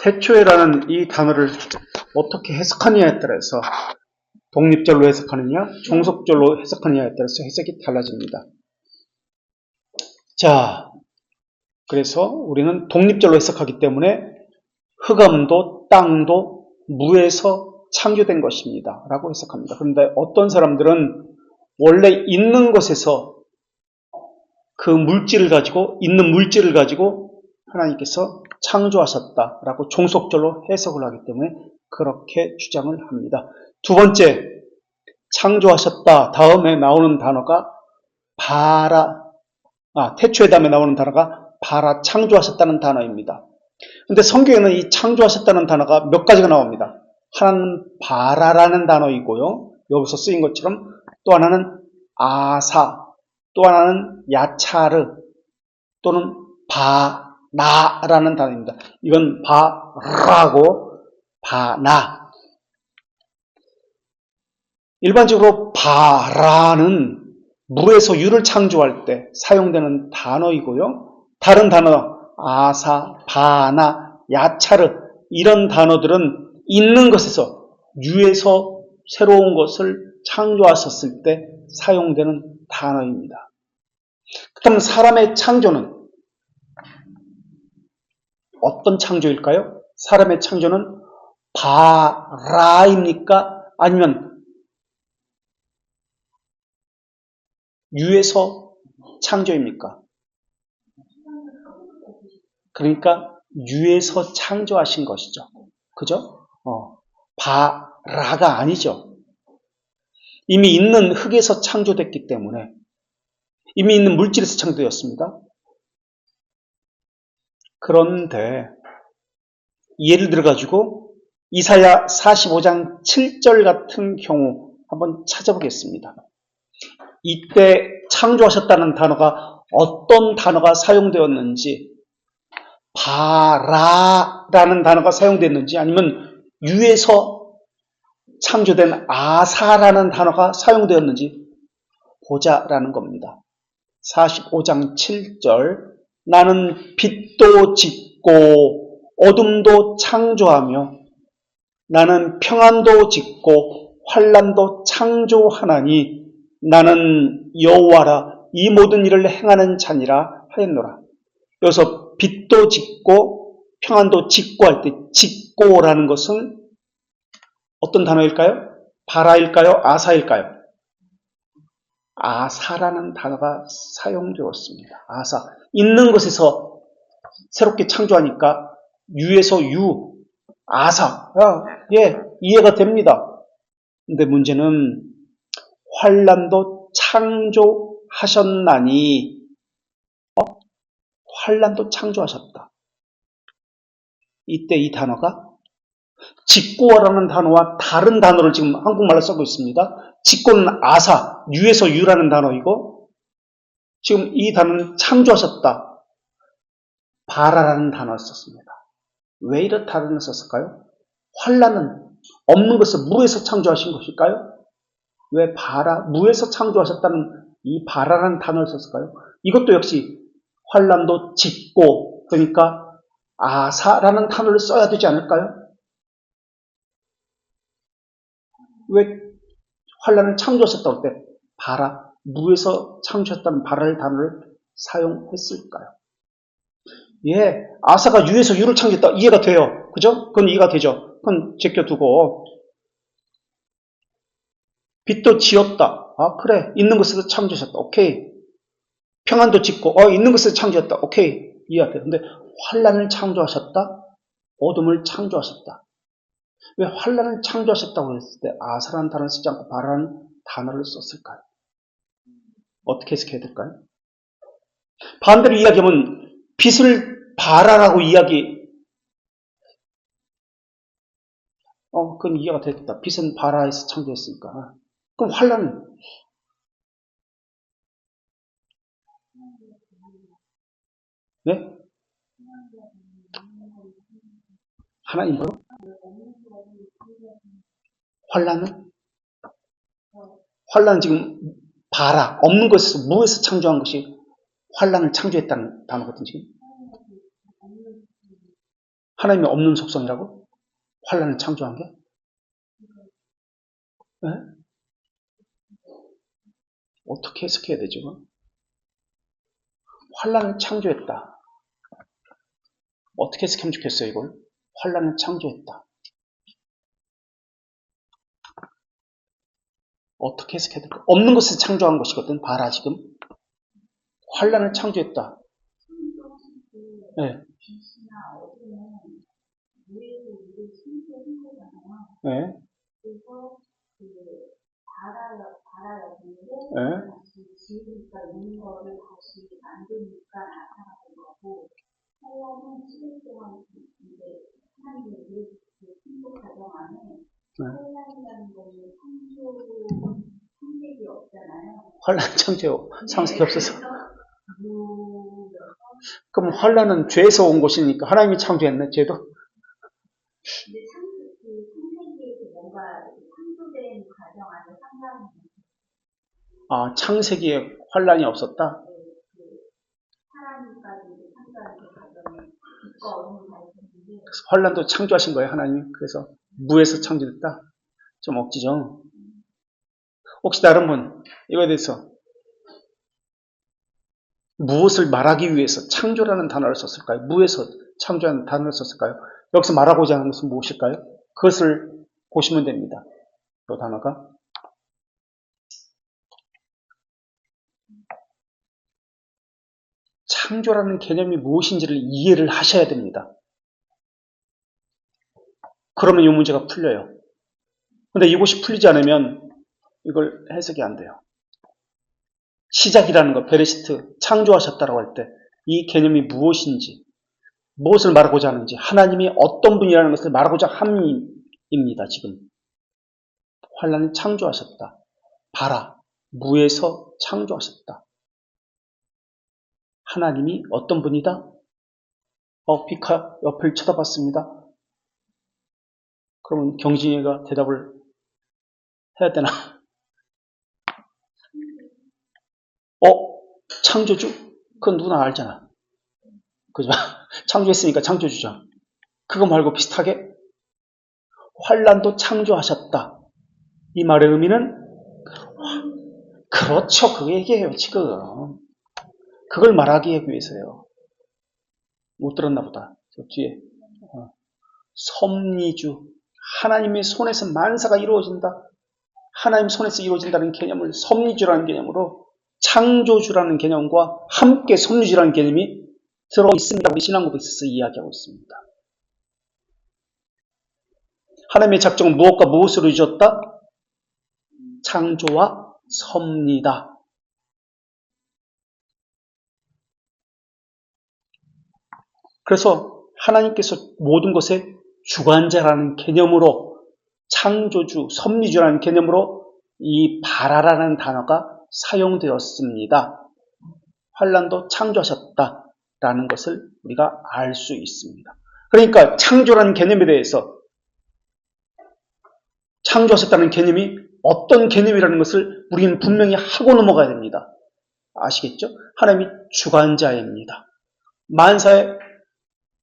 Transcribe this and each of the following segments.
태초에라는 이 단어를 어떻게 해석하느냐에 따라서 독립절로 해석하느냐, 종속절로 해석하느냐에 따라서 해석이 달라집니다. 자, 그래서 우리는 독립절로 해석하기 때문에 흑암도 땅도 무에서 창조된 것입니다. 라고 해석합니다. 그런데 어떤 사람들은 원래 있는 것에서 그 물질을 가지고, 있는 물질을 가지고 하나님께서 창조하셨다라고 종속절로 해석을 하기 때문에 그렇게 주장을 합니다. 두 번째, 창조하셨다 다음에 나오는 단어가 태초에 다음에 나오는 단어가 바라, 창조하셨다는 단어입니다. 근데 성경에는 이 창조하셨다는 단어가 몇 가지가 나옵니다. 하나는 바라라는 단어이고요. 여기서 쓰인 것처럼 또 하나는 아사, 또 하나는 야차르, 또는 바나라는 단어입니다. 이건 바라고 바나. 일반적으로 바라는 물에서 유를 창조할 때 사용되는 단어이고요. 다른 단어 아사, 바나, 야차르 이런 단어들은 있는 것에서 유에서 새로운 것을 창조하셨을 때 사용되는 단어입니다. 그렇다면 사람의 창조는 어떤 창조일까요? 사람의 창조는 바라입니까? 아니면 유에서 창조입니까? 그러니까 유에서 창조하신 것이죠. 그죠? 바라가 아니죠. 이미 있는 흙에서 창조됐기 때문에, 이미 있는 물질에서 창조되었습니다. 그런데 예를 들어가지고 이사야 45장 7절 같은 경우 한번 찾아보겠습니다. 이때 창조하셨다는 단어가 어떤 단어가 사용되었는지, 바라라는 단어가 사용됐는지, 아니면 유에서 창조된 아사라는 단어가 사용되었는지 보자라는 겁니다. 45장 7절, 나는 빛도 짓고 어둠도 창조하며 나는 평안도 짓고 환난도 창조하나니 나는 여호와라 이 모든 일을 행하는 자니라 하였노라. 여기서 빛도 짓고 평안도 짓고 할 때 짓고라는 것은 어떤 단어일까요? 바라일까요? 아사일까요? 아사라는 단어가 사용되었습니다. 아사. 있는 것에서 새롭게 창조하니까 유에서 유, 아사. 예, 이해가 됩니다. 근데 문제는 환난도 창조하셨나니 환난도 창조하셨다. 이때 이 단어가 짓고라는 단어와 다른 단어를 지금 한국말로 쓰고 있습니다. 짓고는 아사, 유에서 유라는 단어이고 지금 이 단어는 창조하셨다. 바라라는 단어를 썼습니다. 왜 이런 단어를 썼을까요? 환난은 없는 것을 무에서 창조하신 것일까요? 왜 무에서 창조하셨다는 이 바라라는 단어를 썼을까요? 이것도 역시 환난도 짓고, 그러니까 아사라는 단어를 써야 되지 않을까요? 왜 환난을 창조하셨다고 할 때 무에서 창조하셨다는 바라의 단어를 사용했을까요? 예, 아사가 유에서 유를 창조했다. 이해가 돼요. 그죠? 그건 이해가 되죠. 그건 제껴두고. 빛도 지었다. 그래. 있는 것에서 창조하셨다. 오케이. 평안도 짓고, 있는 것에서 창조했다. 오케이. 이해가 돼. 근데 환난을 창조하셨다? 어둠을 창조하셨다. 왜 환난을 창조하셨다고 했을 때 아사라는 단어를 쓰지 않고 바라는 단어를 썼을까요? 어떻게 해석해야 될까요? 반대로 이야기하면 빛을 바라라고 그건 이해가 되겠다. 빛은 바라에서 창조했으니까. 그럼 환난은 네? 하나님으로? 환난은 지금 없는 것에서 무에서 창조한 것이 환난을 창조했다는 단어거든요. 하나님이 없는 속성이라고? 환란을 창조한 게? 네? 어떻게 해석해야 되죠? 환란을 창조했다. 어떻게 해석하면 좋겠어요, 이걸? 환란을 창조했다. 어떻게 해석해야 될까? 없는 것을 창조한 것이거든. 봐라, 지금. 환란을 창조했다. 네. 네. 네. 환란 창조 상식이 없어서. 그럼 환란은 죄에서 온 것이니까 하나님이 창조했네, 죄도? 아, 창세기에 환란이 없었다? 그래서 환란도 창조하신 거예요, 하나님. 그래서 무에서 창조됐다? 좀 억지죠. 혹시 다른 분 이거에 대해서 무엇을 말하기 위해서 창조라는 단어를 썼을까요? 무에서 창조하는 단어를 썼을까요? 여기서 말하고자 하는 것은 무엇일까요? 그것을 보시면 됩니다. 이 단어가 창조라는 개념이 무엇인지를 이해를 하셔야 됩니다. 그러면 이 문제가 풀려요. 근데 이것이 풀리지 않으면 이걸 해석이 안 돼요. 시작이라는 것, 베레시트, 창조하셨다라고 할 때 이 개념이 무엇인지, 무엇을 말하고자 하는지, 하나님이 어떤 분이라는 것을 말하고자 함입니다. 지금 환란을 창조하셨다. 봐라, 무에서 창조하셨다. 하나님이 어떤 분이다? 피카 옆을 쳐다봤습니다. 그러면 경진이가 대답을 해야 되나? 창조주? 그건 누구나 알잖아. 그죠? 창조했으니까 창조주죠. 그거 말고 비슷하게 환란도 창조하셨다. 이 말의 의미는 그렇죠. 그 얘기예요, 지금. 그걸 말하기 위해서요. 못 들었나 보다. 저 뒤에. 섭리주. 하나님의 손에서 만사가 이루어진다. 하나님 손에서 이루어진다는 개념을 섭리주라는 개념으로 창조주라는 개념과 함께 섭리주라는 개념이 들어있습니다. 우리 신앙고백에서 이야기하고 있습니다. 하나님의 작정은 무엇과 무엇으로 이루어졌다? 창조와 섭리다. 그래서 하나님께서 모든 것의 주관자라는 개념으로 창조주, 섭리주라는 개념으로 이 바라라는 단어가 사용되었습니다. 환란도 창조하셨다라는 것을 우리가 알 수 있습니다. 그러니까 창조라는 개념에 대해서 창조하셨다는 개념이 어떤 개념이라는 것을 우리는 분명히 하고 넘어가야 됩니다. 아시겠죠? 하나님이 주관자입니다. 만사의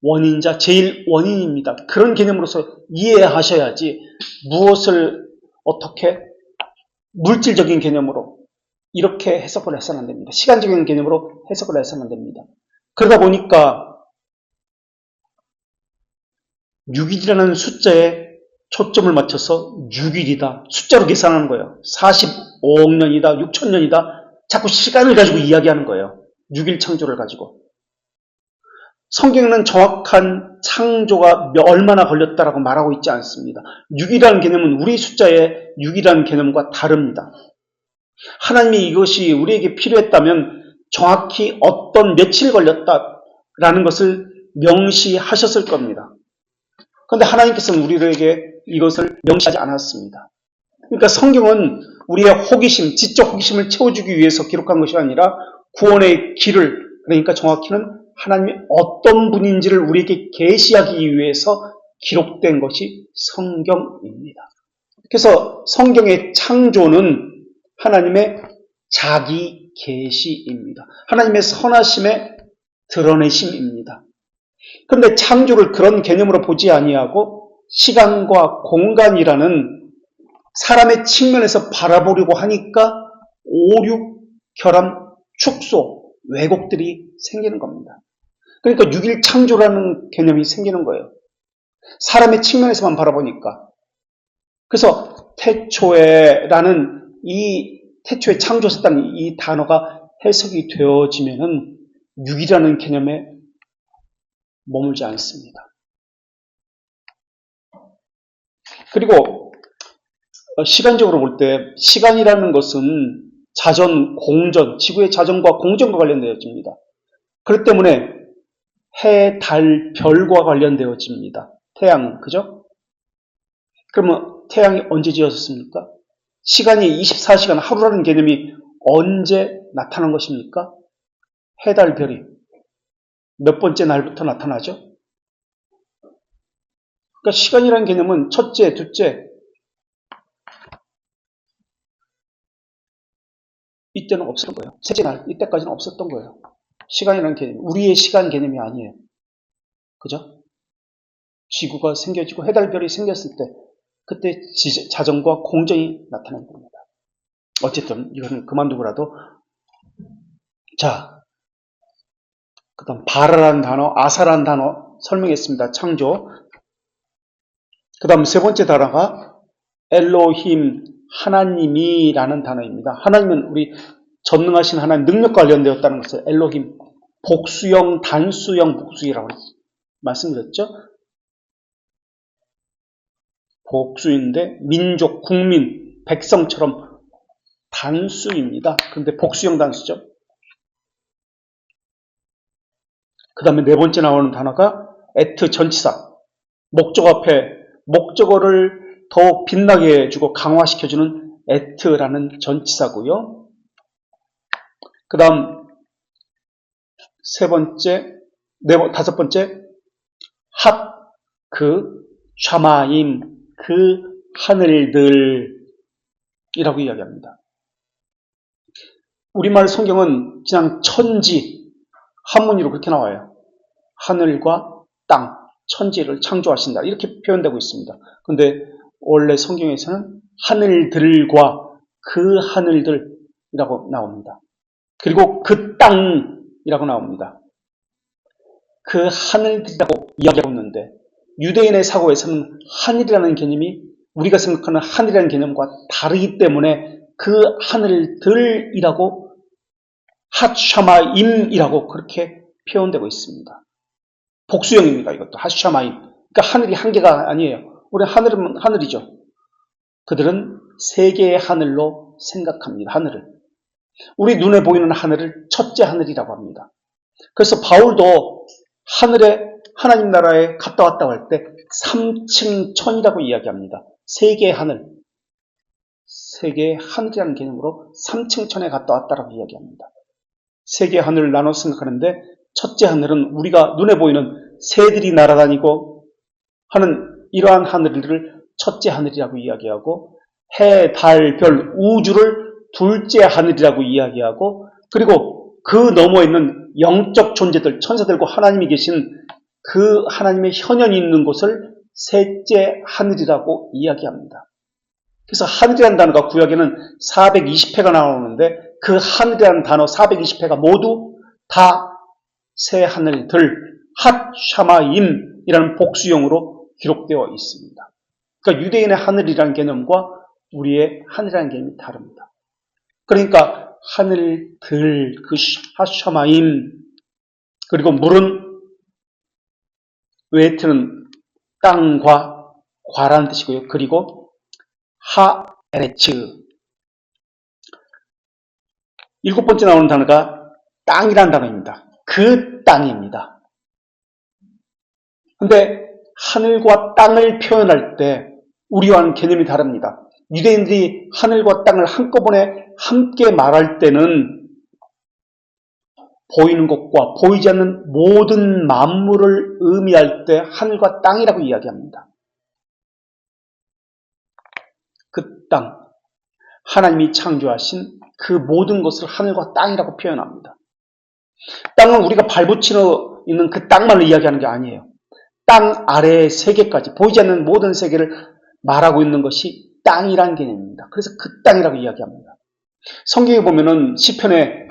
원인자, 제일 원인입니다. 그런 개념으로서 이해하셔야지 무엇을 어떻게 물질적인 개념으로 이렇게 해석을 해서는 안 됩니다. 시간적인 개념으로 해석을 해서는 안 됩니다. 그러다 보니까 6일이라는 숫자에 초점을 맞춰서 6일이다. 숫자로 계산하는 거예요. 45억 년이다. 6천 년이다. 자꾸 시간을 가지고 이야기하는 거예요. 6일 창조를 가지고. 성경에는 정확한 창조가 얼마나 걸렸다라고 말하고 있지 않습니다. 6이라는 개념은 우리 숫자의 6이라는 개념과 다릅니다. 하나님이 이것이 우리에게 필요했다면 정확히 어떤 며칠 걸렸다라는 것을 명시하셨을 겁니다. 그런데 하나님께서는 우리에게 이것을 명시하지 않았습니다. 그러니까 성경은 우리의 호기심, 지적 호기심을 채워주기 위해서 기록한 것이 아니라 구원의 길을, 그러니까 정확히는 하나님이 어떤 분인지를 우리에게 계시하기 위해서 기록된 것이 성경입니다. 그래서 성경의 창조는 하나님의 자기 계시입니다. 하나님의 선하심의 드러내심입니다. 그런데 창조를 그런 개념으로 보지 아니하고 시간과 공간이라는 사람의 측면에서 바라보려고 하니까 오륙, 결함, 축소, 왜곡들이 생기는 겁니다. 그러니까 6일 창조라는 개념이 생기는 거예요. 사람의 측면에서만 바라보니까. 그래서 태초에라는 이 태초에 창조했다는 이 단어가 해석이 되어지면은 6이라는 개념에 머물지 않습니다. 그리고 시간적으로 볼 때 시간이라는 것은 자전, 공전, 지구의 자전과 공전과 관련되어집니다. 그렇기 때문에 해, 달, 별과 관련되어집니다. 태양, 그죠? 그러면 태양이 언제 지어졌습니까? 시간이 24시간 하루라는 개념이 언제 나타난 것입니까? 해, 달, 별이 몇 번째 날부터 나타나죠? 그러니까 시간이라는 개념은 첫째, 둘째, 이때는 없었던 거예요. 셋째 날, 이때까지는 없었던 거예요. 시간이라는 개념, 우리의 시간 개념이 아니에요. 그죠? 지구가 생겨지고 해달별이 생겼을 때 그때 자전과 공전이 나타난 겁니다. 어쨌든 이거는 그만두고라도 자, 그 다음 바라라는 단어, 아사라는 단어 설명했습니다. 창조. 그 다음 세 번째 단어가 엘로힘, 하나님이라는 단어입니다. 하나님은 우리 전능하신 하나님 능력과 관련되었다는 것을 엘로힘, 복수형, 단수형, 복수이라고 말씀드렸죠. 복수인데 민족, 국민, 백성처럼 단수입니다. 그런데 복수형 단수죠. 그 다음에 네 번째 나오는 단어가 에트 전치사, 목적 앞에 목적어를 더욱 빛나게 해주고 강화시켜주는 에트라는 전치사고요. 그 다음 세 번째, 다섯 번째 핫, 그 샤마임, 그 하늘들이라고 이야기합니다. 우리말 성경은 그냥 천지, 한문으로 그렇게 나와요. 하늘과 땅, 천지를 창조하신다. 이렇게 표현되고 있습니다. 그런데 원래 성경에서는 하늘들과 그 하늘들이라고 나옵니다. 그리고 그 땅이라고 나옵니다. 그 하늘들이라고 이야기하고 있는데 유대인의 사고에서는 하늘이라는 개념이 우리가 생각하는 하늘이라는 개념과 다르기 때문에 그 하늘들이라고 핫샤마임이라고 그렇게 표현되고 있습니다. 복수형입니다. 이것도 핫샤마임. 그러니까 하늘이 한 개가 아니에요. 우리 하늘은 하늘이죠. 그들은 세 개의 하늘로 생각합니다. 하늘을. 우리 눈에 보이는 하늘을 첫째 하늘이라고 합니다. 그래서 바울도 하늘에 하나님 나라에 갔다 왔다고 할 때 3층 천이라고 이야기합니다. 세 개의 하늘. 세 개의 하늘이라는 개념으로 3층 천에 갔다 왔다라고 이야기합니다. 세 개의 하늘을 나눠 생각하는데 첫째 하늘은 우리가 눈에 보이는 새들이 날아다니고 하는 이러한 하늘을 첫째 하늘이라고 이야기하고 해, 달, 별, 우주를 둘째 하늘이라고 이야기하고 그리고 그 너머에 있는 영적 존재들, 천사들과 하나님이 계신 그 하나님의 현현이 있는 곳을 셋째 하늘이라고 이야기합니다. 그래서 하늘이라는 단어가 구약에는 420회가 나오는데 그 하늘이라는 단어 420회가 모두 다 새 하늘들, 핫샤마임이라는 복수형으로 기록되어 있습니다. 그러니까 유대인의 하늘이라는 개념과 우리의 하늘이라는 개념이 다릅니다. 그러니까 하늘들, 그 핫샤마임, 그리고 물은 웨트는 땅과 과라는 뜻이고요. 그리고 하에레츠. 일곱 번째 나오는 단어가 땅이라는 단어입니다. 그 땅입니다. 근데 하늘과 땅을 표현할 때 우리와는 개념이 다릅니다. 유대인들이 하늘과 땅을 한꺼번에 함께 말할 때는 보이는 것과 보이지 않는 모든 만물을 의미할 때 하늘과 땅이라고 이야기합니다. 그 땅, 하나님이 창조하신 그 모든 것을 하늘과 땅이라고 표현합니다. 땅은 우리가 발붙이는 있는 그 땅만을 이야기하는 게 아니에요. 땅 아래의 세계까지, 보이지 않는 모든 세계를 말하고 있는 것이 땅이란 개념입니다. 그래서 그 땅이라고 이야기합니다. 성경에 보면은 시편에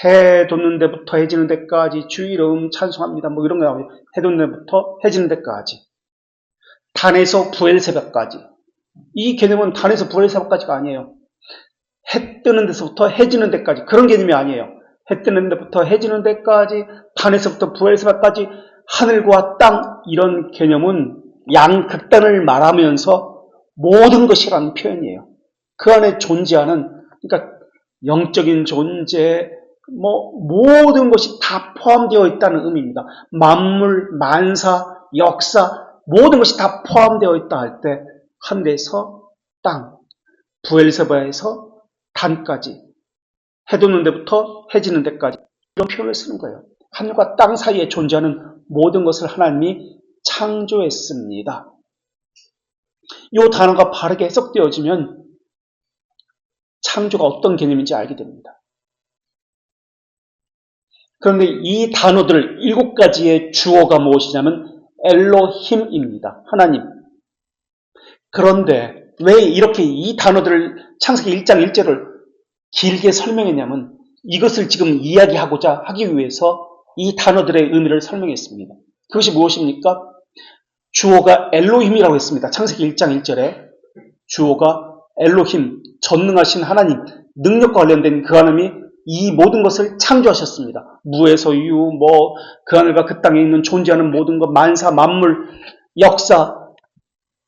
해 돋는 데부터 해지는 데까지 주의 이름 찬송합니다. 뭐 이런 거 나와요. 해 돋는 데부터 해지는 데까지. 단에서 부엘세바까지. 이 개념은 단에서 부엘세바까지가 아니에요. 해 뜨는 데서부터 해지는 데까지. 그런 개념이 아니에요. 해 뜨는 데부터 해지는 데까지, 단에서부터 부엘세바까지, 하늘과 땅, 이런 개념은 양극단을 말하면서 모든 것이라는 표현이에요. 그 안에 존재하는, 그러니까 영적인 존재, 모든 것이 다 포함되어 있다는 의미입니다. 만물, 만사, 역사, 모든 것이 다 포함되어 있다 할 때, 하늘에서 땅, 부엘세바에서 단까지, 해 돋는 데부터 해지는 데까지, 이런 표현을 쓰는 거예요. 하늘과 땅 사이에 존재하는 모든 것을 하나님이 창조했습니다. 이 단어가 바르게 해석되어지면 창조가 어떤 개념인지 알게 됩니다. 그런데 이 단어들 7가지의 주어가 무엇이냐면 엘로힘입니다. 하나님. 그런데 왜 이렇게 이 단어들을 창세기 1장 1절을 길게 설명했냐면 이것을 지금 이야기하고자 하기 위해서 이 단어들의 의미를 설명했습니다. 그것이 무엇입니까? 주어가 엘로힘이라고 했습니다. 창세기 1장 1절에 주어가 엘로힘, 전능하신 하나님, 능력과 관련된 그 하나님이 이 모든 것을 창조하셨습니다. 무에서 유, 그 하늘과 그 땅에 있는 존재하는 모든 것, 만사, 만물, 역사,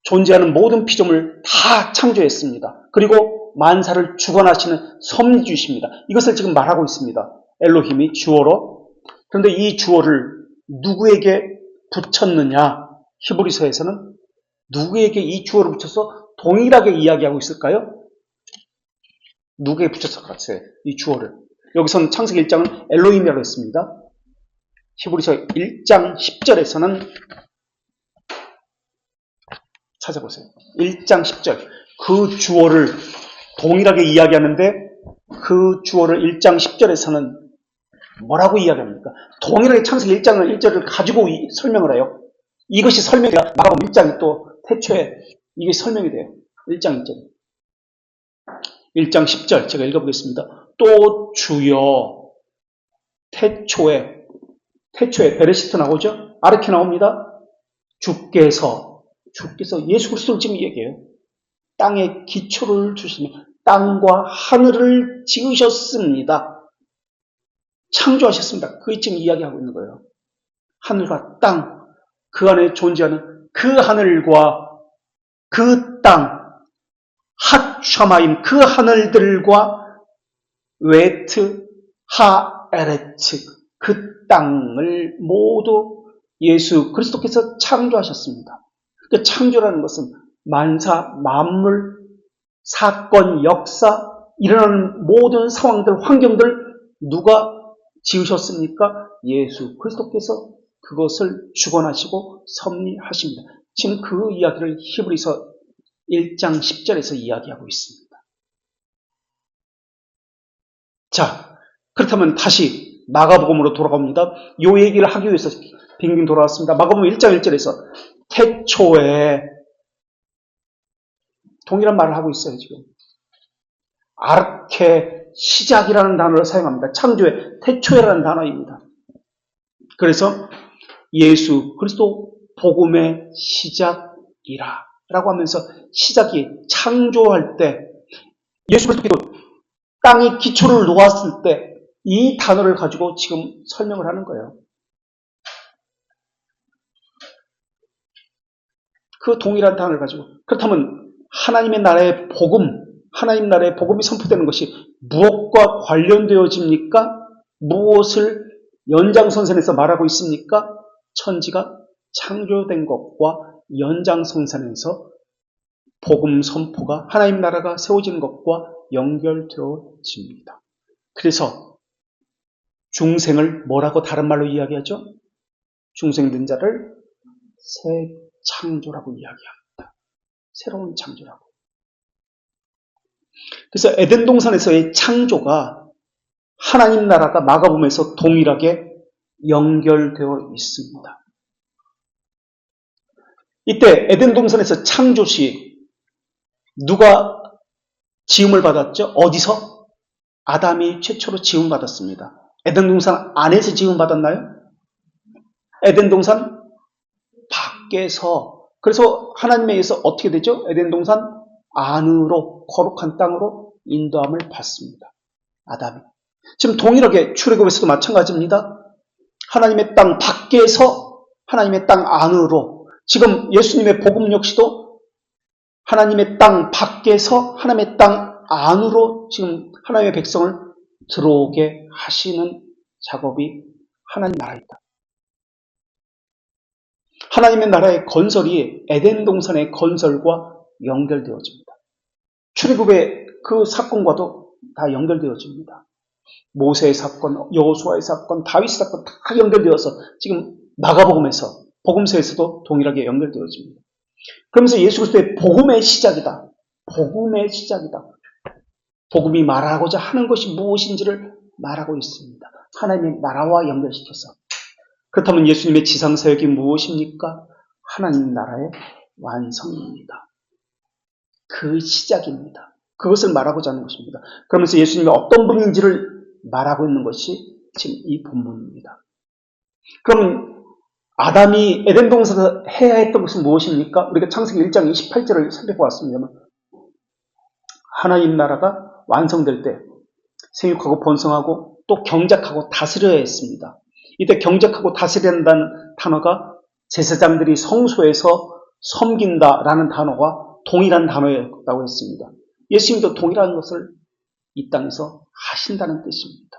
존재하는 모든 피조물 다 창조했습니다. 그리고 만사를 주관하시는 섭리주이십니다. 이것을 지금 말하고 있습니다. 엘로힘이 주어로. 그런데 이 주어를 누구에게 붙였느냐? 히브리서에서는 누구에게 이 주어를 붙여서 동일하게 이야기하고 있을까요? 누구에게 붙였을 것 같아요? 이 주어를. 여기서는 창세기 1장은 엘로힘이라고 했습니다. 히브리서 1장 10절에서는 찾아보세요. 1장 10절. 그 주어를 동일하게 이야기하는데 그 주어를 1장 10절에서는 뭐라고 이야기합니까? 동일하게 창세기 1장을 1절을 가지고 설명을 해요. 이것이 설명이 돼야 마가복음 1장이 또 태초에 이게 설명이 돼요. 1장 1절. 1장 10절 제가 읽어보겠습니다. 또 주여 태초에 베레시트 나오죠? 아르케 나옵니다. 주께서 예수 그리스도를 지금 얘기해요. 땅에 기초를 주시며 땅과 하늘을 지으셨습니다. 창조하셨습니다. 그게 지금 이야기하고 있는 거예요. 하늘과 땅, 그 안에 존재하는 그 하늘과 그 땅, 핫샤마임, 그 하늘들과 웨트, 하에레츠, 그 땅을 모두 예수 그리스도께서 창조하셨습니다. 그 창조라는 것은 만사, 만물, 사건, 역사, 일어나는 모든 상황들, 환경들 누가 지으셨습니까? 예수 그리스도께서 그것을 주관하시고 섭리하십니다. 지금 그 이야기를 히브리서 1장 10절에서 이야기하고 있습니다. 자, 그렇다면 다시 마가복음으로 돌아갑니다. 이 얘기를 하기 위해서 빙빙 돌아왔습니다. 마가복음 1장 1절에서 태초에 동일한 말을 하고 있어요, 지금. 아르케, 시작이라는 단어를 사용합니다. 창조의 태초에라는 단어입니다. 그래서 예수 그리스도 복음의 시작이라 라고 하면서 시작이 창조할 때 예수 그리스도께서 땅에 기초를 놓았을 때 이 단어를 가지고 지금 설명을 하는 거예요. 그 동일한 단어를 가지고. 그렇다면 하나님의 나라의 복음, 하나님 나라의 복음이 선포되는 것이 무엇과 관련되어집니까? 무엇을 연장선상에서 말하고 있습니까? 천지가 창조된 것과 연장선상에서 복음 선포가, 하나님 나라가 세워지는 것과 연결되어집니다. 그래서 중생을 뭐라고 다른 말로 이야기하죠? 중생된 자를 새 창조라고 이야기합니다. 새로운 창조라고. 그래서 에덴 동산에서의 창조가 하나님 나라가 마가복음에서 동일하게 연결되어 있습니다. 이때 에덴 동산에서 창조 시 누가 지음을 받았죠? 어디서? 아담이 최초로 지음 받았습니다. 에덴 동산 안에서 지음 받았나요? 에덴 동산 밖에서. 그래서 하나님에 의해서 어떻게 되죠? 에덴 동산 안으로, 거룩한 땅으로 인도함을 받습니다. 아담이. 지금 동일하게 출애굽에서도 마찬가지입니다. 하나님의 땅 밖에서 하나님의 땅 안으로. 지금 예수님의 복음 역시도 하나님의 땅 밖에서 하나님의 땅 안으로 지금 하나님의 백성을 들어오게 하시는 작업이 하나님 나라입니다. 하나님의 나라의 건설이 에덴 동산의 건설과 연결되어집니다. 출애굽의 그 사건과도 다 연결되어집니다. 모세의 사건, 여호수아의 사건, 다윗의 사건 다 연결되어서 지금 마가복음에서 복음서에서도 동일하게 연결되어집니다. 그러면서 예수 그리스도의 복음의 시작이다. 복음의 시작이다. 복음이 말하고자 하는 것이 무엇인지를 말하고 있습니다. 하나님의 나라와 연결시켜서. 그렇다면 예수님의 지상사역이 무엇입니까? 하나님 나라의 완성입니다. 그 시작입니다. 그것을 말하고자 하는 것입니다. 그러면서 예수님이 어떤 분인지를 말하고 있는 것이 지금 이 본문입니다. 그럼 아담이 에덴 동산에서 해야 했던 것은 무엇입니까? 우리가 창세기 1장 28절을 살펴보았습니다만 하나님 나라가 완성될 때 생육하고 번성하고 또 경작하고 다스려야 했습니다. 이때 경작하고 다스린다는 단어가 제사장들이 성소에서 섬긴다라는 단어와 동일한 단어였다고 했습니다. 예수님도 동일한 것을 이 땅에서 하신다는 뜻입니다.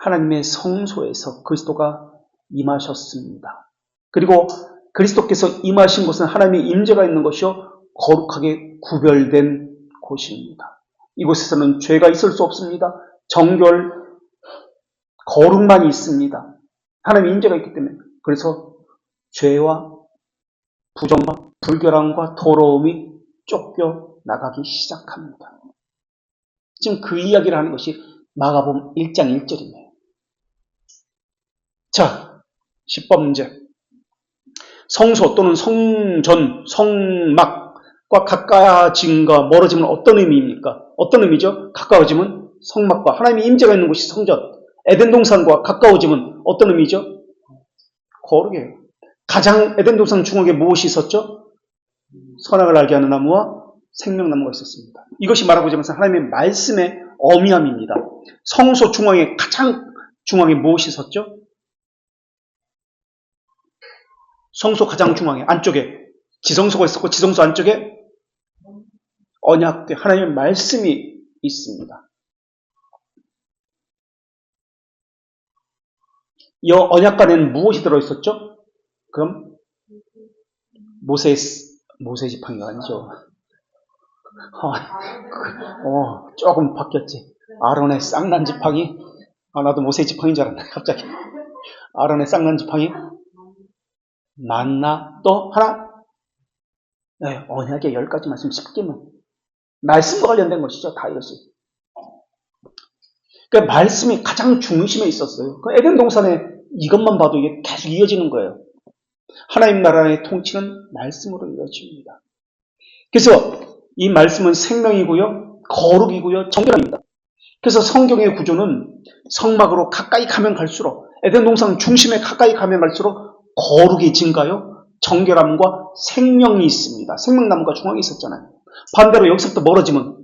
하나님의 성소에서 그리스도가 임하셨습니다. 그리고 그리스도께서 임하신 곳은 하나님의 임재가 있는 것이요 거룩하게 구별된 곳입니다. 이곳에서는 죄가 있을 수 없습니다. 정결, 거룩만이 있습니다. 하나님의 임재가 있기 때문에. 그래서 죄와 부정과 불결함과 더러움이 쫓겨나가기 시작합니다. 지금 그 이야기를 하는 것이 마가복음 1장 1절이네요. 자, 10번 문제. 성소 또는 성전, 성막과 가까워짐과 멀어짐은 어떤 의미입니까? 어떤 의미죠? 가까워짐은 성막과 하나님의 임재가 있는 곳이 성전. 에덴 동산과 가까워짐은 어떤 의미죠? 거룩이에요. 가장 에덴 동산 중앙에 무엇이 있었죠? 선악을 알게 하는 나무와 생명나무가 있었습니다. 이것이 말하고자 하나님의 말씀의 어미함입니다. 성소 중앙에 가장 중앙에 무엇이 있었죠? 성소 가장 중앙에 안쪽에 지성소가 있었고 지성소 안쪽에 언약궤 하나님의 말씀이 있습니다. 이 언약궤에는 무엇이 들어있었죠? 그럼 모세 지팡이가 아니죠. 조금 바뀌었지. 아론의 쌍난 지팡이. 나도 모세 지팡이인 줄 알았네. 갑자기. 아론의 쌍난 지팡이. 만나 또 하나. 네, 언약의 10가지 말씀 10개면 말씀과 관련된 것이죠. 다 이것이. 그러니까 말씀이 가장 중심에 있었어요. 그 에덴 동산에 이것만 봐도 이게 계속 이어지는 거예요. 하나님 나라의 통치는 말씀으로 이루어집니다. 그래서 이 말씀은 생명이고요, 거룩이고요, 정결입니다. 그래서 성경의 구조는 성막으로 가까이 가면 갈수록 에덴 동산 중심에 가까이 가면 갈수록 거룩이 증가요, 정결함과 생명이 있습니다. 생명나무가 중앙에 있었잖아요. 반대로 여기서부터 멀어지면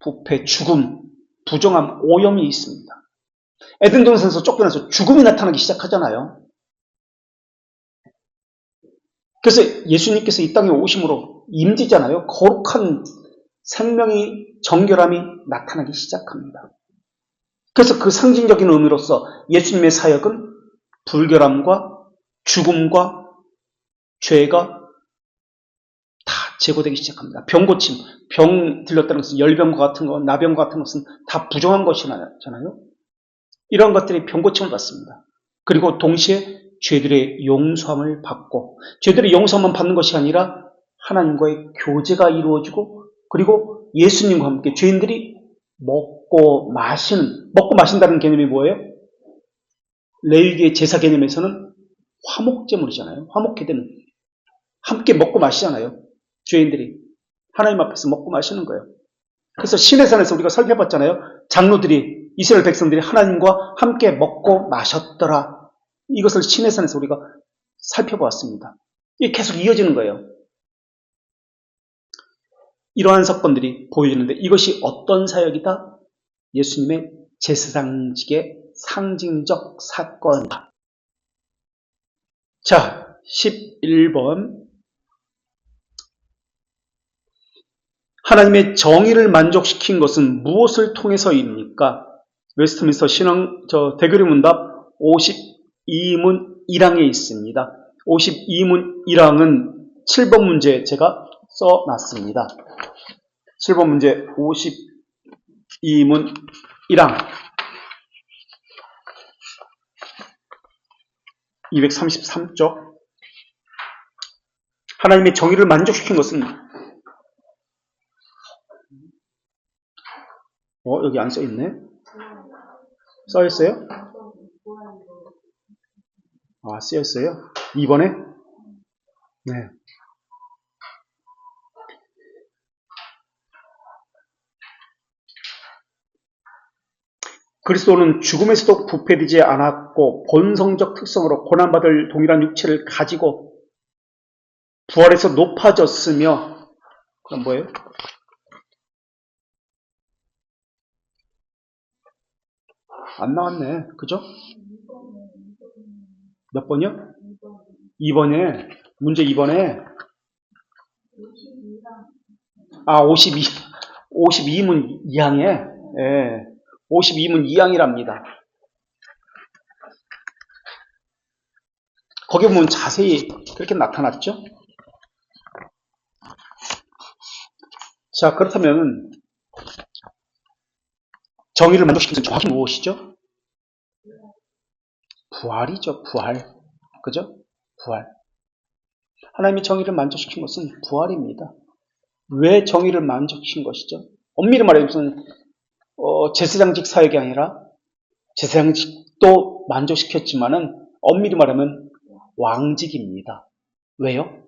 부패, 죽음, 부정함, 오염이 있습니다. 에덴 동산에서 쫓겨나서 죽음이 나타나기 시작하잖아요. 그래서 예수님께서 이 땅에 오심으로 임지잖아요. 거룩한 생명이, 정결함이 나타나기 시작합니다. 그래서 그 상징적인 의미로서 예수님의 사역은 불결함과 죽음과 죄가 다 제거되기 시작합니다. 병고침, 병 들렸다는 것은 열병과 같은 거, 나병과 같은 것은 다 부정한 것이잖아요. 이런 것들이 병고침을 받습니다. 그리고 동시에 죄들의 용서함을 받고, 죄들의 용서함만 받는 것이 아니라 하나님과의 교제가 이루어지고, 그리고 예수님과 함께 죄인들이 먹고 마신다는 개념이 뭐예요? 레위기의 제사 개념에서는 화목제물이잖아요. 화목회되는 함께 먹고 마시잖아요. 죄인들이 하나님 앞에서 먹고 마시는 거예요. 그래서 시내산에서 우리가 살펴봤잖아요. 장로들이 이스라엘 백성들이 하나님과 함께 먹고 마셨더라. 이것을 시내산에서 우리가 살펴보았습니다. 이게 계속 이어지는 거예요. 이러한 사건들이 보여지는데 이것이 어떤 사역이다? 예수님의 제사장직의 상징적 사건이다. 자, 11번. 하나님의 정의를 만족시킨 것은 무엇을 통해서입니까? 웨스트민스터 대교리 문답 52문 1항에 있습니다. 52문 1항은 7번 문제 제가 써놨습니다. 7번 문제 52문 1항 233쪽. 하나님의 정의를 만족시킨 것은 여기 안 써있네. 써있어요? 쓰였어요? 2번에? 네. 그리스도는 죽음에서도 부패되지 않았고 본성적 특성으로 고난받을 동일한 육체를 가지고 부활해서 높아졌으며, 그럼 뭐예요? 안 나왔네. 그죠? 몇 번이요? 2번에, 문제 2번에, 52문 2항에, 예, 52문 2항이랍니다. 거기 보면 자세히 그렇게 나타났죠? 자, 그렇다면, 정의를 만족시키는 정확히 무엇이죠? 부활이죠, 부활. 그죠? 부활. 하나님이 정의를 만족시킨 것은 부활입니다. 왜 정의를 만족시킨 것이죠? 엄밀히 말해 무슨 제사장직 사역이 아니라 제사장직도 만족시켰지만은 엄밀히 말하면 왕직입니다. 왜요?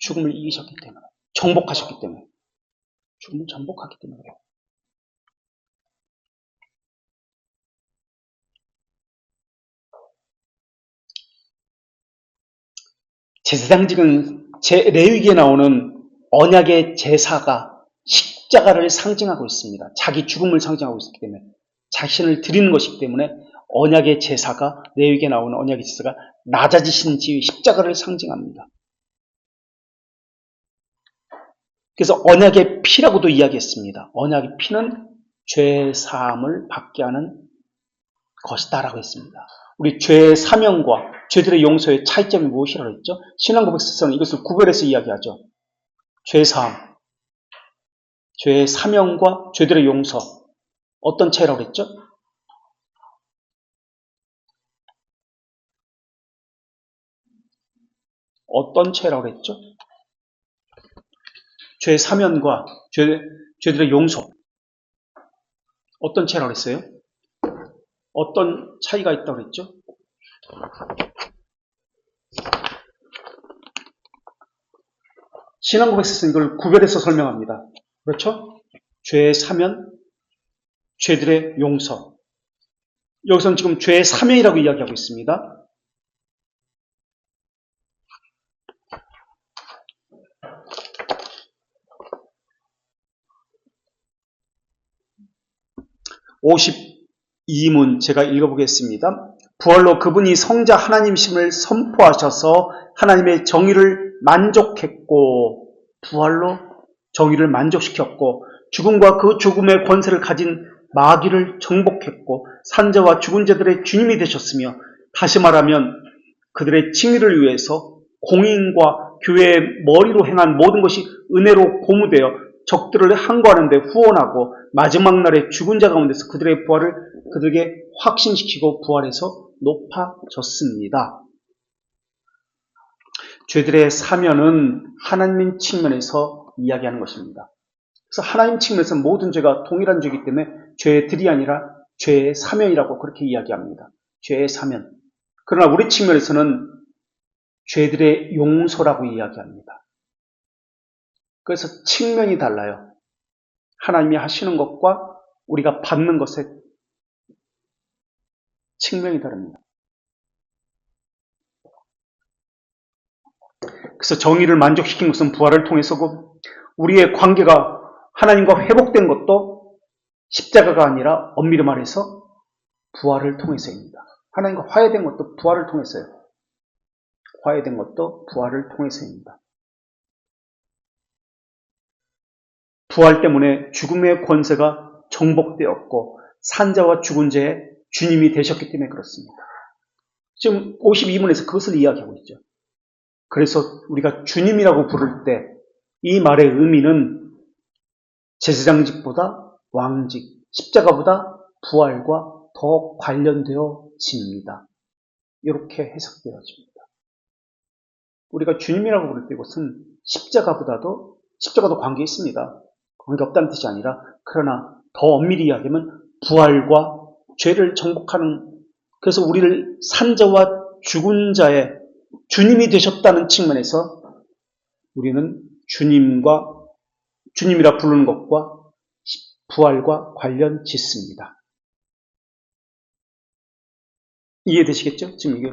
죽음을 이기셨기 때문에, 정복하셨기 때문에, 죽음을 정복하기 때문에 그래요. 제사장직은 레위기에 나오는 언약의 제사가 십자가를 상징하고 있습니다. 자기 죽음을 상징하고 있기 때문에, 자신을 드리는 것이기 때문에 언약의 제사가, 레위기에 나오는 언약의 제사가 낮아지신 지위 십자가를 상징합니다. 그래서 언약의 피라고도 이야기했습니다. 언약의 피는 죄 사함을 받게 하는 것이다라고 했습니다. 우리 죄의 사명과 죄들의 용서의 차이점이 무엇이라고 했죠? 신앙고백서는 이것을 구별해서 이야기하죠. 죄 사함, 죄의 사명과 죄들의 용서. 어떤 차이라고 했죠? 어떤 차이라고 했죠? 죄의 사면과 죄들의 용서. 어떤 차이라고 했어요? 어떤 차이가 있다고 했죠? 신앙고백서는 이걸 구별해서 설명합니다. 그렇죠? 죄의 사면, 죄들의 용서. 여기서는 지금 죄의 사면이라고 이야기하고 있습니다. (52문) 제가 읽어보겠습니다. 부활로 그분이 성자 하나님심을 선포하셔서 하나님의 정의를 만족했고, 부활로 정의를 만족시켰고, 죽음과 그 죽음의 권세를 가진 마귀를 정복했고, 산자와 죽은 자들의 주님이 되셨으며, 다시 말하면 그들의 칭의를 위해서 공인과 교회의 머리로 행한 모든 것이 은혜로 고무되어 적들을 항거하는 데 후원하고, 마지막 날에 죽은 자 가운데서 그들의 부활을 그들에게 확신시키고 부활해서 높아졌습니다. 죄들의 사면은 하나님 측면에서 이야기하는 것입니다. 그래서 하나님 측면에서 모든 죄가 동일한 죄이기 때문에 죄의 들이 아니라 죄의 사면이라고 그렇게 이야기합니다. 죄의 사면. 그러나 우리 측면에서는 죄들의 용서라고 이야기합니다. 그래서 측면이 달라요. 하나님이 하시는 것과 우리가 받는 것의 측면이 다릅니다. 그래서 정의를 만족시킨 것은 부활을 통해서고 우리의 관계가 하나님과 회복된 것도 십자가가 아니라 엄밀히 말해서 부활을 통해서입니다. 하나님과 화해된 것도 부활을 통해서요. 화해된 것도 부활을 통해서입니다. 부활 때문에 죽음의 권세가 정복되었고 산자와 죽은 자의 주님이 되셨기 때문에 그렇습니다. 지금 52문에서 그것을 이야기하고 있죠. 그래서 우리가 주님이라고 부를 때 이 말의 의미는 제사장직보다 왕직, 십자가보다 부활과 더 관련되어집니다. 이렇게 해석되어집니다. 우리가 주님이라고 부를 때 이것은 십자가도 관계 있습니다. 관계 없다는 뜻이 아니라 그러나 더 엄밀히 이야기하면 부활과 죄를 정복하는 그래서 우리를 산자와 죽은 자의 주님이 되셨다는 측면에서 우리는 주님이라 부르는 것과 부활과 관련 짓습니다. 이해되시겠죠? 지금 이게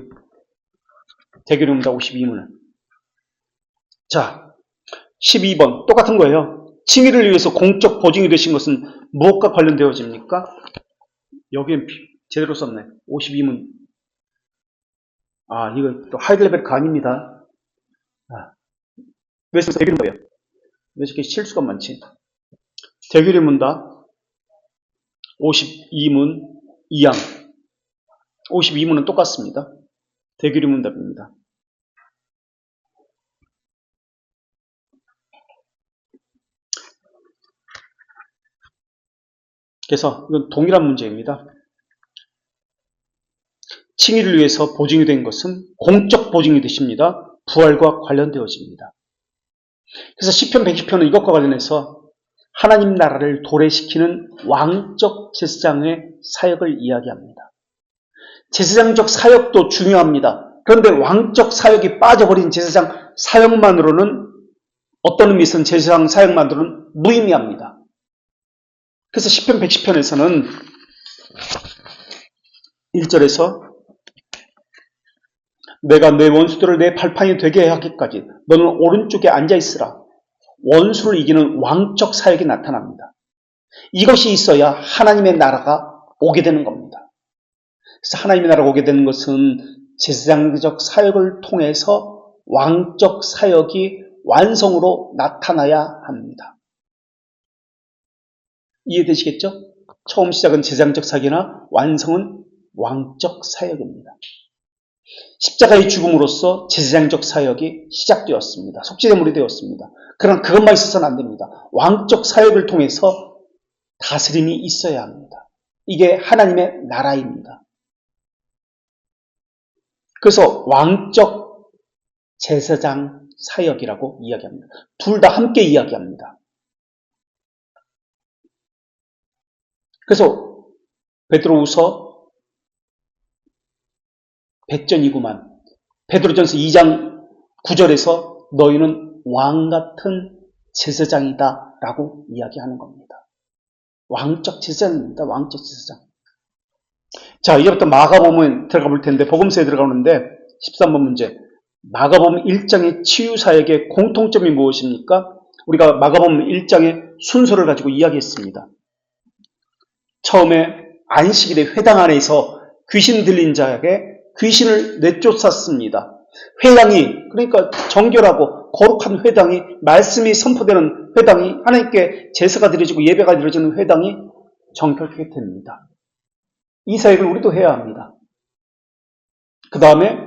대교령다 52문은. 자, 12번 똑같은 거예요. 칭의를 위해서 공적 보증이 되신 것은 무엇과 관련되어집니까? 여기엔 제대로 썼네. 52문. 이거 또 하이델베르크 아닙니다. 왜 써서 대규모 거예요? 왜 이렇게 실수가 많지? 대규문다 52문 2항 52문은 똑같습니다. 대규문답입니다. 그래서 이건 동일한 문제입니다. 칭의를 위해서 보증이 된 것은 공적 보증이 되십니다. 부활과 관련되어집니다. 그래서 시편 110편은 이것과 관련해서 하나님 나라를 도래시키는 왕적 제사장의 사역을 이야기합니다. 제사장적 사역도 중요합니다. 그런데 왕적 사역이 빠져버린 제사장 사역만으로는 어떤 의미에서는 제사장 사역만으로는 무의미합니다. 그래서 시편 110편에서는 1절에서 내가 내 원수들을 내 발판이 되게 하기까지 너는 오른쪽에 앉아있으라. 원수를 이기는 왕적 사역이 나타납니다. 이것이 있어야 하나님의 나라가 오게 되는 겁니다. 그래서 하나님의 나라가 오게 되는 것은 제사장적 사역을 통해서 왕적 사역이 완성으로 나타나야 합니다. 이해되시겠죠? 처음 시작은 제사장적 사역이나 완성은 왕적 사역입니다. 십자가의 죽음으로써 제사장적 사역이 시작되었습니다. 속죄제물이 되었습니다. 그러나 그것만 있어서는 안 됩니다. 왕적 사역을 통해서 다스림이 있어야 합니다. 이게 하나님의 나라입니다. 그래서 왕적 제사장 사역이라고 이야기합니다. 둘 다 함께 이야기합니다. 그래서 베드로후서 백전이구만. 베드로전서 2장 9절에서 너희는 왕같은 제사장이다 라고 이야기하는 겁니다. 왕적 제사장입니다. 왕적 제사장. 자, 이제부터 마가복음 들어가 볼 텐데 복음서에 들어가는데 13번 문제. 마가복음 1장의 치유사역의 공통점이 무엇입니까? 우리가 마가복음 1장의 순서를 가지고 이야기했습니다. 처음에 안식일에 회당 안에서 귀신 들린 자에게 귀신을 내쫓았습니다. 회당이 그러니까 정결하고 거룩한 회당이 말씀이 선포되는 회당이 하나님께 제사가 드려지고 예배가 드려지는 회당이 정결하게 됩니다. 이 사역을 우리도 해야 합니다. 그 다음에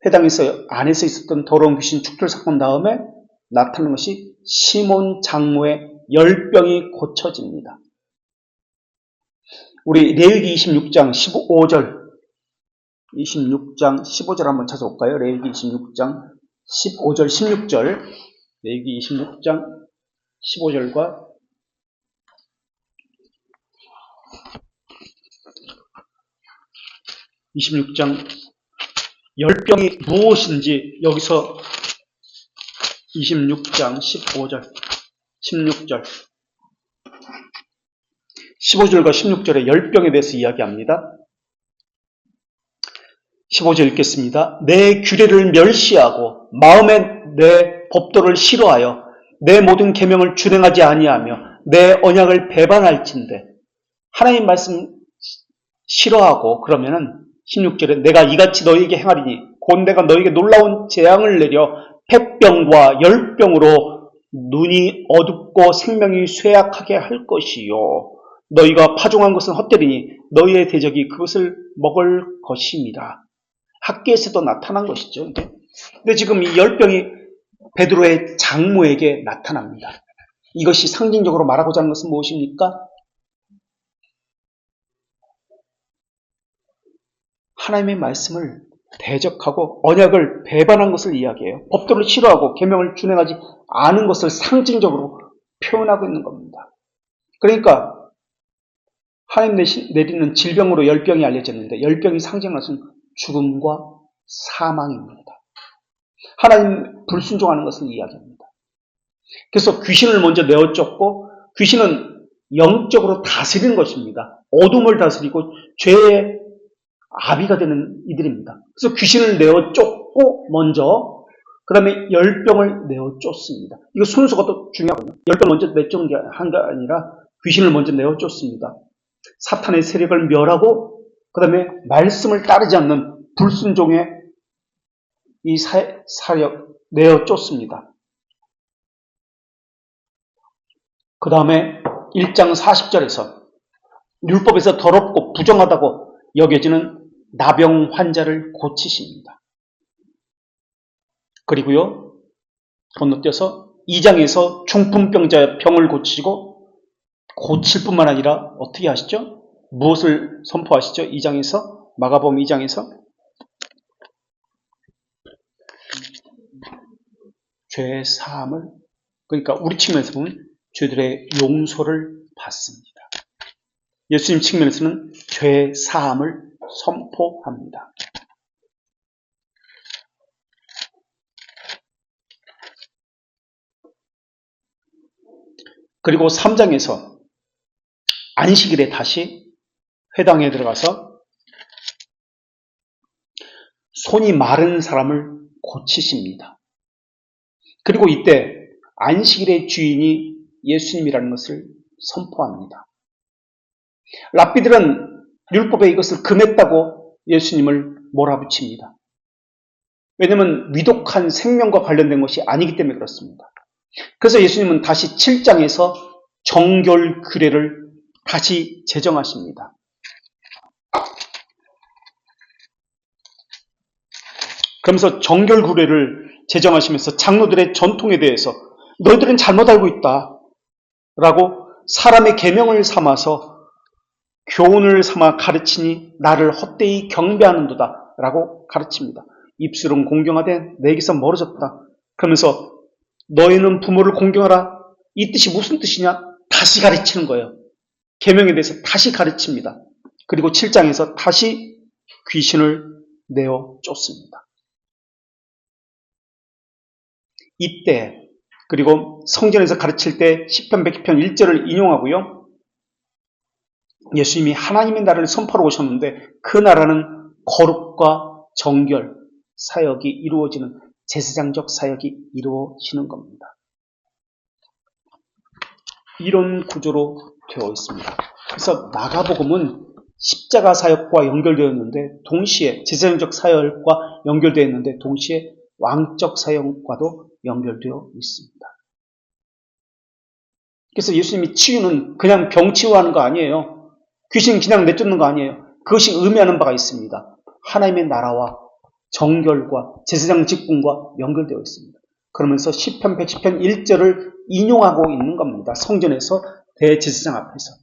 회당에서 안에서 있었던 더러운 귀신 축출 사건 다음에 나타나는 것이 시몬 장모의 열병이 고쳐집니다. 우리 레위기 26장 15절 15절 한번 찾아볼까요? 레위기 26장 15절 16절 레위기 26장 15절과 26장 열병이 무엇인지 여기서 26장 15절, 16절, 15절과 16절에 열병에 대해서 이야기합니다. 15절 읽겠습니다. 내 규례를 멸시하고 마음에 내 법도를 싫어하여 내 모든 계명을 준행하지 아니하며 내 언약을 배반할진대. 하나님 말씀 싫어하고 그러면은 16절에 내가 이같이 너희에게 행하리니 곧 내가 너희에게 놀라운 재앙을 내려 폐병과 열병으로 눈이 어둡고 생명이 쇠약하게 할 것이요 너희가 파종한 것은 헛되리니 너희의 대적이 그것을 먹을 것입니다. 학계에서도 나타난 것이죠. 이게. 근데 지금 이 열병이 베드로의 장모에게 나타납니다. 이것이 상징적으로 말하고자 하는 것은 무엇입니까? 하나님의 말씀을 대적하고 언약을 배반한 것을 이야기해요. 법도를 싫어하고 계명을 준행하지 않은 것을 상징적으로 표현하고 있는 겁니다. 그러니까 하나님 내리는 질병으로 열병이 알려졌는데 열병이 상징하는 것은 죽음과 사망입니다. 하나님 불순종하는 것을 이야기합니다. 그래서 귀신을 먼저 내어 쫓고 귀신은 영적으로 다스리는 것입니다. 어둠을 다스리고 죄의 아비가 되는 이들입니다. 그래서 귀신을 내어 쫓고 먼저 그 다음에 열병을 내어 쫓습니다. 이거 순서가 또 중요하거든요. 열병을 먼저 내쫓는 게 아니라 귀신을 먼저 내어 쫓습니다. 사탄의 세력을 멸하고 그 다음에 말씀을 따르지 않는 불순종의 이 사력 내어 쫓습니다. 그 다음에 1장 40절에서 율법에서 더럽고 부정하다고 여겨지는 나병 환자를 고치십니다. 그리고요, 건너뛰어서 2장에서 중풍병자의 병을 고치시고 고칠 뿐만 아니라 어떻게 하시죠? 무엇을 선포하시죠? 2장에서 마가복음 2장에서 죄 사함을 그러니까 우리 측면에서 보면 죄들의 용서를 받습니다. 예수님 측면에서는 죄 사함을 선포합니다. 그리고 3장에서 안식일에 다시 회당에 들어가서 손이 마른 사람을 고치십니다. 그리고 이때 안식일의 주인이 예수님이라는 것을 선포합니다. 랍비들은 율법에 이것을 금했다고 예수님을 몰아붙입니다. 왜냐하면 위독한 생명과 관련된 것이 아니기 때문에 그렇습니다. 그래서 예수님은 다시 7장에서 정결 규례를 다시 제정하십니다. 그러면서 정결 규례를 제정하시면서 장로들의 전통에 대해서 너희들은 잘못 알고 있다 라고 사람의 계명을 삼아서 교훈을 삼아 가르치니 나를 헛되이 경배하는도다 라고 가르칩니다. 입술은 공경하되 내게서 멀어졌다. 그러면서 너희는 부모를 공경하라. 이 뜻이 무슨 뜻이냐? 다시 가르치는 거예요. 계명에 대해서 다시 가르칩니다. 그리고 7장에서 다시 귀신을 내어 쫓습니다. 이때 그리고 성전에서 가르칠 때 시편 100편 1절을 인용하고요. 예수님이 하나님의 나라를 선포하러 오셨는데 그 나라는 거룩과 정결 사역이 이루어지는 제사장적 사역이 이루어지는 겁니다. 이런 구조로 되어 있습니다. 그래서 마가복음은 십자가 사역과 연결되어 있는데 동시에 제사장적 사역과 연결되어 있는데 동시에 왕적 사역과도 연결되어 있습니다. 그래서 예수님이 치유는 그냥 병 치유하는 거 아니에요. 귀신 그냥 내쫓는 거 아니에요. 그것이 의미하는 바가 있습니다. 하나님의 나라와 정결과 제사장 직분과 연결되어 있습니다. 그러면서 시편 110편 1절을 인용하고 있는 겁니다. 성전에서 대제사장 앞에서.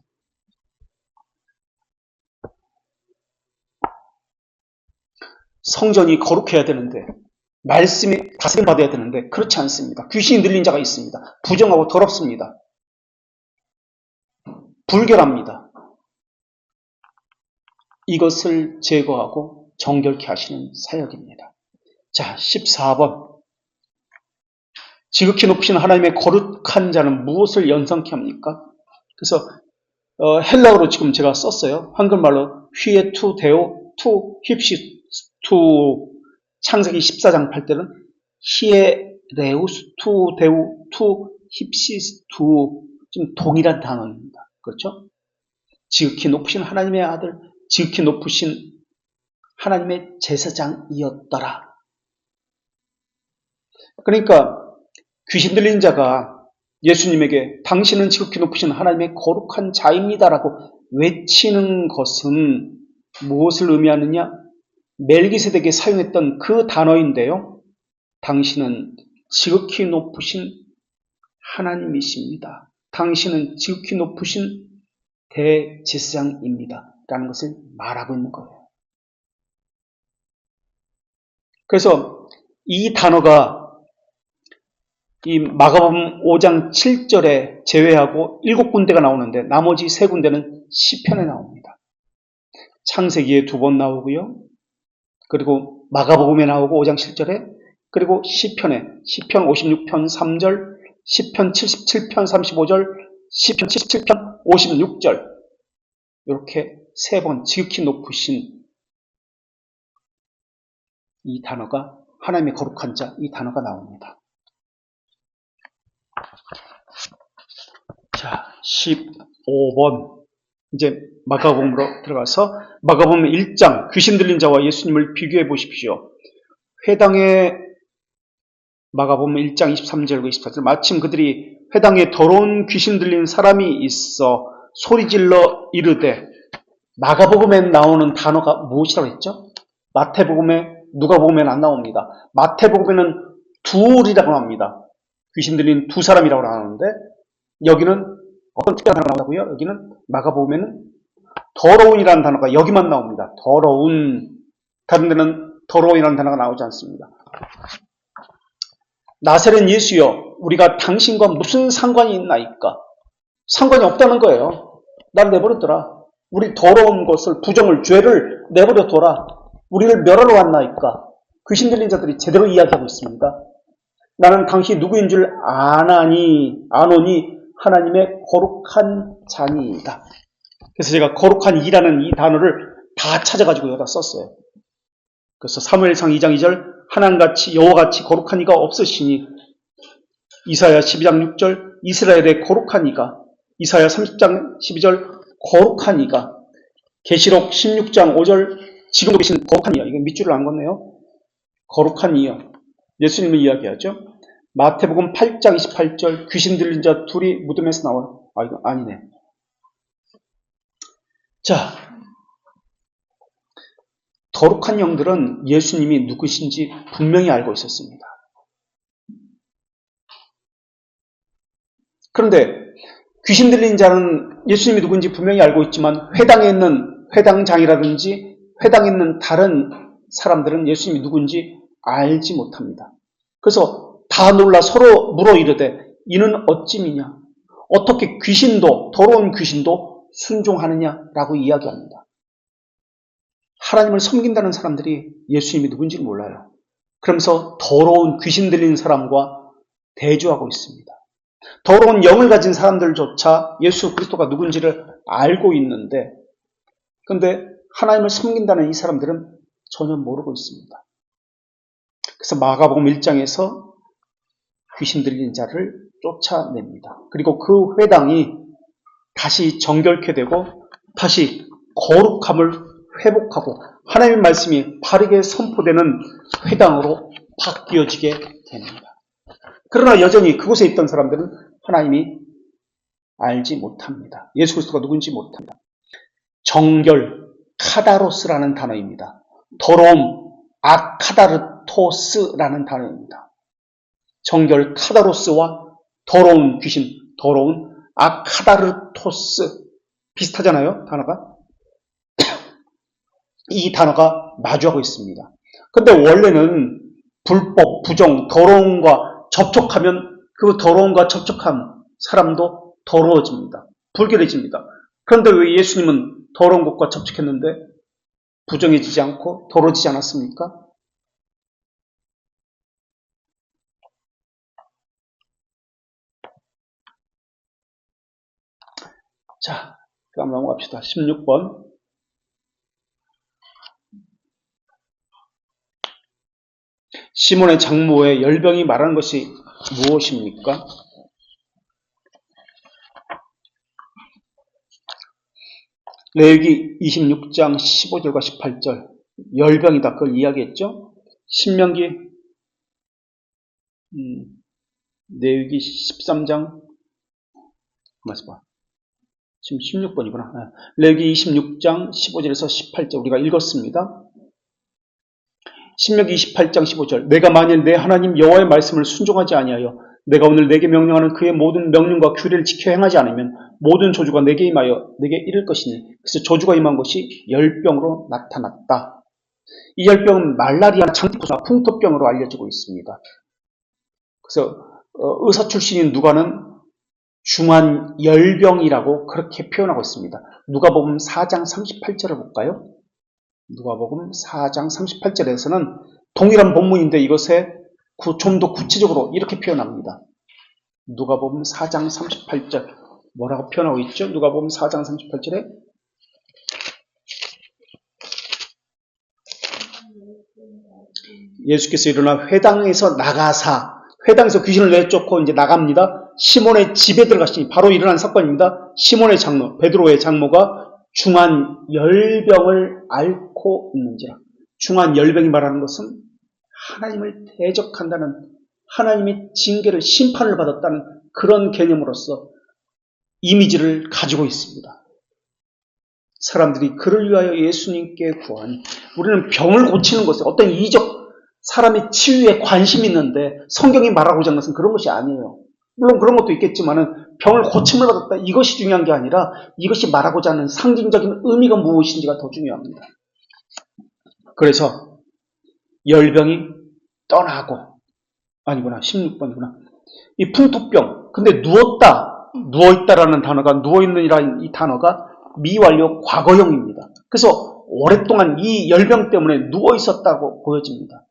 성전이 거룩해야 되는데 말씀이 다스림 받아야 되는데 그렇지 않습니다. 귀신이 들린 자가 있습니다. 부정하고 더럽습니다. 불결합니다. 이것을 제거하고 정결케 하시는 사역입니다. 자, 14번. 지극히 높으신 하나님의 거룩한 자는 무엇을 연상케 합니까? 그래서 헬라어로 지금 제가 썼어요. 한글말로 휘에 투 데오 투 힙시 투 창세기 14장 8절은 히에 레우스 투 데우 투 힙시스 투 좀 동일한 단어입니다. 그렇죠? 지극히 높으신 하나님의 아들, 지극히 높으신 하나님의 제사장이었더라. 그러니까 귀신 들린 자가 예수님에게 당신은 지극히 높으신 하나님의 거룩한 자입니다라고 외치는 것은 무엇을 의미하느냐? 멜기세덱에 사용했던 그 단어인데요. 당신은 지극히 높으신 하나님이십니다. 당신은 지극히 높으신 대제사장입니다. 라는 것을 말하고 있는 거예요. 그래서 이 단어가 이 마가복음 5장 7절에 제외하고 7군데가 나오는데 나머지 3군데는 시편에 나옵니다. 창세기에 2번 나오고요. 그리고 마가복음에 나오고 5장 7절에 그리고 시편에 시편 56편 3절, 시편 77편 35절, 시편 77편 56절 이렇게 3번 지극히 높으신 이 단어가 하나님의 거룩한 자 이 단어가 나옵니다. 자, 15번. 이제 마가복음으로 들어가서 마가복음 1장 귀신 들린 자와 예수님을 비교해 보십시오. 회당에 마가복음 1장 23절과 24절 마침 그들이 회당에 더러운 귀신 들린 사람이 있어 소리질러 이르되 마가복음에 나오는 단어가 무엇이라고 했죠? 마태복음에 누가복음에는 안 나옵니다. 마태복음에는 둘이라고 나옵니다. 귀신 들린 2사람이라고 나오는데 여기는 어떤 특별한 단어가 나오고요. 여기는 마가복음에는 더러운이라는 단어가 여기만 나옵니다. 더러운. 다른 데는 더러운이라는 단어가 나오지 않습니다. 나사렛 예수여 우리가 당신과 무슨 상관이 있나이까? 상관이 없다는 거예요. 날 내버려둬라. 우리 더러운 것을 부정을 죄를 내버려둬라. 우리를 멸하러 왔나이까? 귀신 들린 자들이 제대로 이야기하고 있습니다. 나는 당신이 누구인 줄 아노니 하나님의 거룩한 자니이다. 그래서 제가 거룩한 이라는 이 단어를 다 찾아가지고 여기다 썼어요. 그래서 사무엘상 2장 2절 하나님같이 여호와같이 거룩한 이가 없으시니 이사야 12장 6절 이스라엘의 거룩한 이가 이사야 30장 12절 거룩한 이가 계시록 16장 5절 지금도 계신 거룩한 이요. 이게 밑줄을 안 걷네요. 거룩한 이요. 예수님을 이야기하죠. 마태복음 8장 28절 귀신 들린 자 둘이 무덤에서 나와요. 아 이거 아니네. 자, 거룩한 영들은 예수님이 누구신지 분명히 알고 있었습니다. 그런데 귀신 들린 자는 예수님이 누구인지 분명히 알고 있지만 회당에 있는 회당장이라든지 회당에 있는 다른 사람들은 예수님이 누구인지 알지 못합니다. 그래서 다 놀라 서로 물어 이르되 이는 어찌미냐? 어떻게 귀신도 더러운 귀신도 순종하느냐라고 이야기합니다. 하나님을 섬긴다는 사람들이 예수님이 누군지 몰라요. 그러면서 더러운 귀신 들린 사람과 대조하고 있습니다. 더러운 영을 가진 사람들조차 예수 그리스도가 누군지를 알고 있는데 그런데 하나님을 섬긴다는 이 사람들은 전혀 모르고 있습니다. 그래서 마가복음 1장에서 귀신 들린 자를 쫓아냅니다. 그리고 그 회당이 다시 정결케 되고 다시 거룩함을 회복하고 하나님의 말씀이 바르게 선포되는 회당으로 바뀌어지게 됩니다. 그러나 여전히 그곳에 있던 사람들은 하나님이 알지 못합니다. 예수 그리스도가 누군지 못합니다. 정결, 카다로스라는 단어입니다. 더러움, 아카다르토스라는 단어입니다. 정결 카다로스와 더러운 귀신, 더러운 아카다르토스 비슷하잖아요, 단어가. 이 단어가 마주하고 있습니다. 근데 원래는 불법, 부정, 더러움과 접촉하면 그 더러움과 접촉한 사람도 더러워집니다. 불결해집니다. 그런데 왜 예수님은 더러운 것과 접촉했는데 부정해지지 않고 더러워지지 않았습니까? 자, 그럼 넘어갑시다. 16번. 시몬의 장모의 열병이 말하는 것이 무엇입니까? 레위기 26장 15절과 18절 열병이다. 그걸 이야기했죠. 신명기 레위기 13장 맞아. 지금 16번이구나. 레위기 26장 15절에서 18절 우리가 읽었습니다. 신명기 28장 15절 내가 만일 내 하나님 여호와의 말씀을 순종하지 아니하여 내가 오늘 내게 명령하는 그의 모든 명령과 규례를 지켜 행하지 않으면 모든 저주가 내게 임하여 내게 이를 것이니 그래서 저주가 임한 것이 열병으로 나타났다. 이 열병은 말라리아, 장티푸스나 풍토병으로 알려지고 있습니다. 그래서 의사 출신인 누가는 중한 열병이라고 그렇게 표현하고 있습니다. 누가복음 4장 38절을 볼까요? 누가복음 4장 38절에서는 동일한 본문인데 이것에 좀 더 구체적으로 이렇게 표현합니다. 누가복음 4장 38절 뭐라고 표현하고 있죠? 누가복음 4장 38절에 예수께서 일어나 회당에서 나가사 회당에서 귀신을 내쫓고 이제 나갑니다. 시몬의 집에 들어가시니 바로 일어난 사건입니다. 시몬의 장모 베드로의 장모가 중한 열병을 앓고 있는지라. 중한 열병이 말하는 것은 하나님을 대적한다는 하나님의 징계를 심판을 받았다는 그런 개념으로서 이미지를 가지고 있습니다. 사람들이 그를 위하여 예수님께 구하니 우리는 병을 고치는 것에 어떤 이적 사람의 치유에 관심이 있는데 성경이 말하고자 하는 것은 그런 것이 아니에요. 물론 그런 것도 있겠지만은 병을 고침을 받았다 이것이 중요한 게 아니라 이것이 말하고자 하는 상징적인 의미가 무엇인지가 더 중요합니다. 그래서 열병이 떠나고 아니구나 16번이구나 이 풍토병 근데 누워있다라는 단어가 누워있는이라는 이 단어가 미완료 과거형입니다. 그래서 오랫동안 이 열병 때문에 누워있었다고 보여집니다.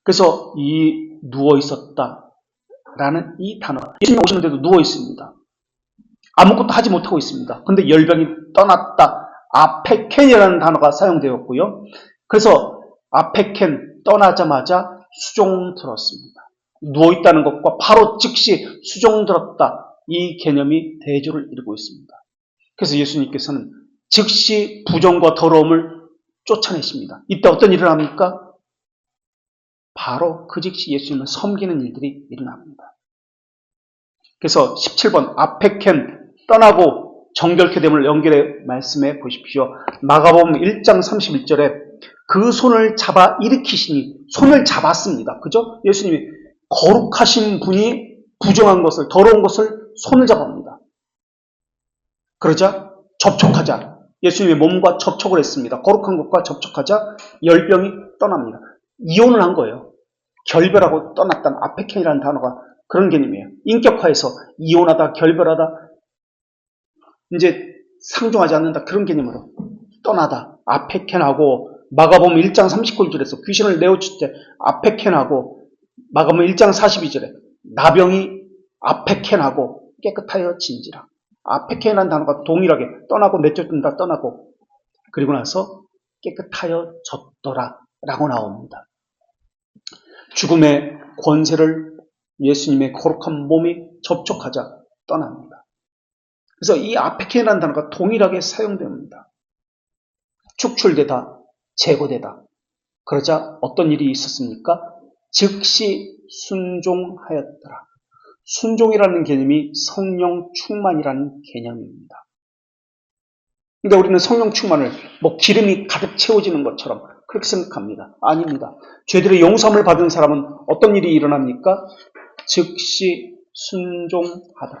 그래서 이 누워있었다라는 이 단어가 예수님 오시는데도 누워있습니다. 아무것도 하지 못하고 있습니다. 근데 열병이 떠났다. 아페켄이라는 단어가 사용되었고요. 그래서 아페켄 떠나자마자 수종 들었습니다. 누워있다는 것과 바로 즉시 수종 들었다. 이 개념이 대조를 이루고 있습니다. 그래서 예수님께서는 즉시 부정과 더러움을 쫓아내십니다. 이때 어떤 일을 합니까? 바로 그 즉시 예수님을 섬기는 일들이 일어납니다. 그래서 17번 아페켄 떠나고 정결케 됨을 연결해 말씀해 보십시오. 마가복음 1장 31절에 그 손을 잡아 일으키시니 손을 잡았습니다. 그죠? 예수님이 거룩하신 분이 부정한 것을 더러운 것을 손을 잡아옵니다. 그러자 접촉하자. 예수님의 몸과 접촉을 했습니다. 거룩한 것과 접촉하자 열병이 떠납니다. 이혼을 한 거예요. 결별하고 떠났다는 아페켄이라는 단어가 그런 개념이에요. 인격화해서 이혼하다, 결별하다, 이제 상종하지 않는다 그런 개념으로 떠나다. 아페켄하고 마가복음 1장 39절에서 귀신을 내어칠 때 아페켄하고 마가복음 1장 42절에 나병이 아페켄하고 깨끗하여 진지라. 아페켄이라는 단어가 동일하게 떠나고 내쫓는다 떠나고 그리고 나서 깨끗하여 졌더라 라고 나옵니다. 죽음의 권세를 예수님의 거룩한 몸이 접촉하자 떠납니다. 그래서 이 아페켄이라는 단어가 동일하게 사용됩니다. 축출되다, 제거되다. 그러자 어떤 일이 있었습니까? 즉시 순종하였더라. 순종이라는 개념이 성령 충만이라는 개념입니다. 근데 우리는 성령 충만을 기름이 가득 채워지는 것처럼 그렇게 생각합니다. 아닙니다. 죄들의 용서함을 받은 사람은 어떤 일이 일어납니까? 즉시 순종하더라.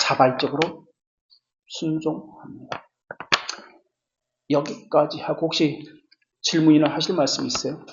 자발적으로 순종합니다. 여기까지 하고 혹시 질문이나 하실 말씀 있어요?